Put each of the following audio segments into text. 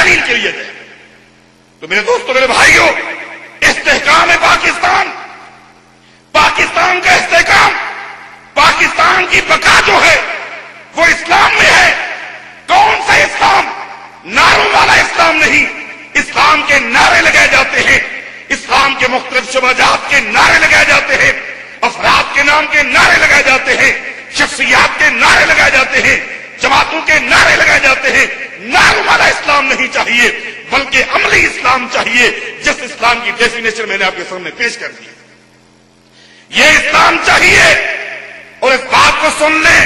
تعمیل کے لیے گئے. تو میرے دوستوں، میرے بھائیوں، استحکام پاکستان، پاکستان کا استحکام، پاکستان کی بقا جو ہے وہ اسلام میں ہے. کون سا اسلام؟ نعروں والا اسلام نہیں. اسلام کے نعرے لگائے جاتے ہیں، اسلام کے مختلف شعبات کے نعرے لگائے جاتے ہیں، افراد کے نام کے نعرے لگائے جاتے ہیں، شخصیات کے نعرے لگائے جاتے ہیں، جماعتوں کے نعرے لگائے جاتے ہیں. نعروں والا اسلام نہیں چاہیے، بلکہ عملی اسلام چاہیے، جس اسلام کی ڈیفینیشن میں نے آپ کے سامنے پیش کر دی. یہ اسلام چاہیے. اور اس بات کو سن لیں،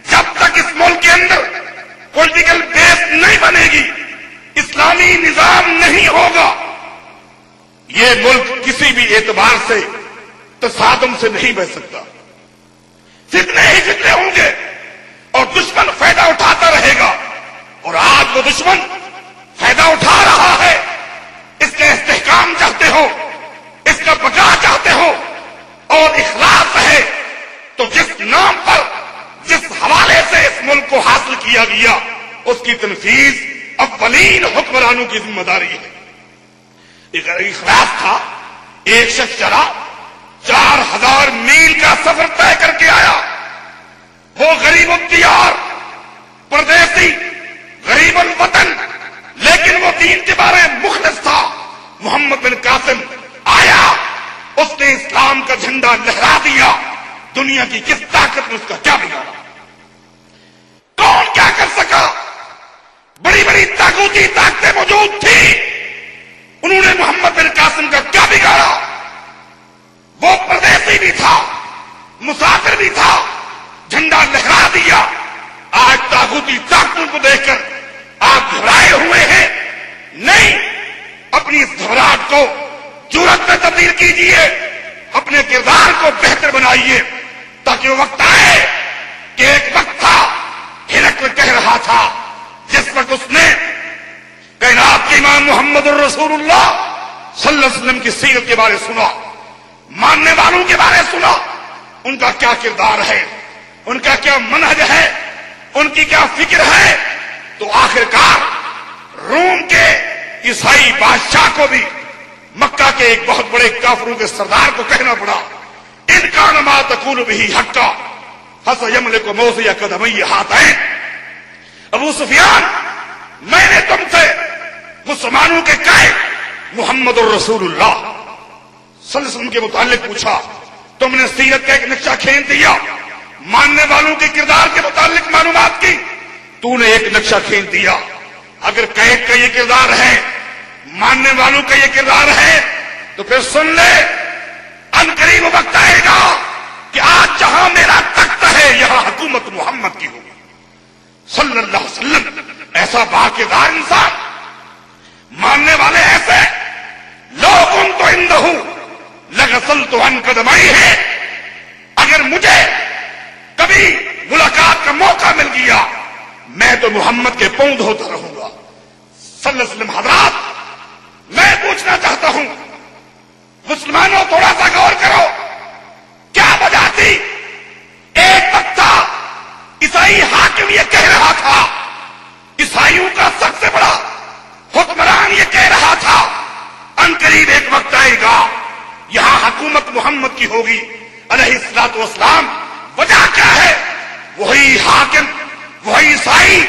جب تک اس ملک کے اندر پولیٹیکل بیس نہیں بنے گی، اسلامی نظام نہیں ہوگا، یہ ملک کسی بھی اعتبار سے تصادم سے نہیں بچ سکتا. فتنے ہی فتنے ہوں گے اور دشمن فائدہ اٹھاتا رہے گا. اور آج وہ دشمن فائدہ اٹھا رہا ہے. اس کا استحکام چاہتے ہو، اس کا بقا چاہتے ہو اور اخلاص ہے، تو جس نام پر، جس حوالے سے اس ملک کو حاصل کیا گیا، اس کی تنفیذ اولین حکمرانوں کی ذمہ داری ہے. اخلاص تھا. ایک شخص چلا 4000 میل کا سفر طے کر کے آیا. وہ غریب الدیار، پردیسی، غریب الوطن، لیکن وہ دین کے بارے مخلص تھا. محمد بن قاسم آیا، اس نے اسلام کا جھنڈا لہرا دیا. دنیا کی کس طاقت نے اس کا کیا بگاڑا؟ کون کیا کر سکا؟ بڑی بڑی طاقتی طاقتیں موجود تھیں، انہوں نے محمد بن قاسم کا کیا بگاڑا؟ وہ پردیسی بھی تھا، مسافر بھی تھا، جھنڈا لہرا دیا. آج طاقتی طاقتوں کو دیکھ کر آپ گھبرائے ہوئے ہیں. نہیں، اپنی اس گھبراہٹ کو جرأت میں تبدیل کیجیے، اپنے کردار کو بہتر بنائیے، تاکہ وہ وقت آئے کہ ایک وقت تھا، ہرقل کہہ رہا تھا، جس وقت اس نے کائنات کے امام محمد الرسول اللہ صلی اللہ علیہ وسلم کی سیرت کے بارے سنا، ماننے والوں کے بارے سنا، ان کا کیا کردار ہے، ان کا کیا منہج ہے، ان کی کیا فکر ہے، تو آخرکار روم کے عیسائی بادشاہ کو بھی مکہ کے ایک بہت بڑے کافروں کے سردار کو کہنا پڑا، ان کان ما تقول به حقا فسيملك موضع قدمي هاتين. ابو سفیان، میں نے تم سے مسلمانوں کے قائد محمد الرسول اللہ صلی اللہ علیہ وسلم کے متعلق پوچھا، تم نے سیرت کا ایک نقشہ کھینچ دیا، ماننے والوں کے کردار کے متعلق معلومات کی، تو نے ایک نقشہ کھینچ دیا. اگر قید کا یہ کردار ہے، ماننے والوں کا یہ کردار ہے، تو پھر سن لے، ان قریب وقت آئے گا کہ آج جہاں میرا تخت ہے، یہاں حکومت محمد کی ہوگی صلی اللہ علیہ وسلم. ایسا باکردار انسان، ماننے والے ایسے لوگ، ان تو اندہ لغسلت عن قدمئی ہے. اگر مجھے کبھی ملاقات کا موقع مل گیا، میں تو محمد کے پاؤں دھوتا رہوں گا صلی اللہ علیہ وسلم. حضرات، میں پوچھنا چاہتا ہوں، مسلمانوں تھوڑا سا غور کرو، کیا وجہ تھی؟ ایک وقت تھا عیسائی حاکم یہ کہہ رہا تھا، عیسائیوں کا سب سے بڑا حکمران یہ کہہ رہا تھا، ان قریب ایک وقت آئے گا یہاں حکومت محمد کی ہوگی علیہ الصلوۃ والسلام. وجہ کیا ہے؟ وہی حاکم، وہی عیسائی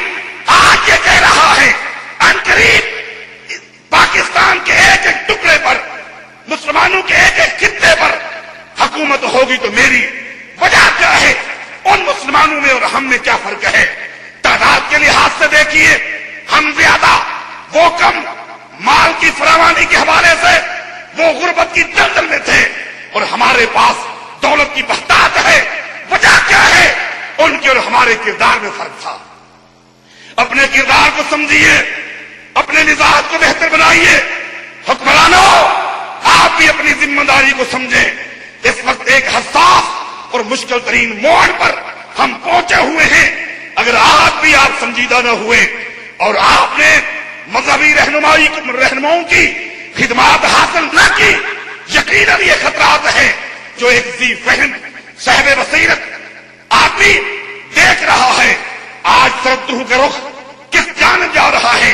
آج یہ کہہ رہا ہے، ان قریب پاکستان کے ایک ایک ٹکڑے پر، مسلمانوں کے ایک ایک خطے پر حکومت ہوگی تو میری. وجہ کیا ہے؟ ان مسلمانوں میں اور ہم میں کیا فرق ہے؟ تعداد کے لحاظ سے دیکھیے، ہم زیادہ، وہ کم. مال کی فراوانی کے حوالے سے وہ غربت کی دلدل میں تھے، اور ہمارے پاس دولت کی بہتات ہے. وجہ کیا ہے؟ ان کے اور ہمارے کردار میں فرق تھا. اپنے کردار کو سمجھیے، اپنے مزاج کو بہتر بنائیے. حکمرانوں، آپ بھی اپنی ذمہ داری کو سمجھیں. اس وقت ایک حساس اور مشکل ترین موڑ پر ہم پہنچے ہوئے ہیں. اگر آج بھی آپ سنجیدہ نہ ہوئے اور آپ نے مذہبی رہنماؤں کی خدمات حاصل نہ کی، یقیناً یہ خطرات ہیں جو ایک ذی فہم صاحب بصیرت آدمی دیکھ رہا ہے. آج سردوں کا رخ کس جانب جا رہا ہے؟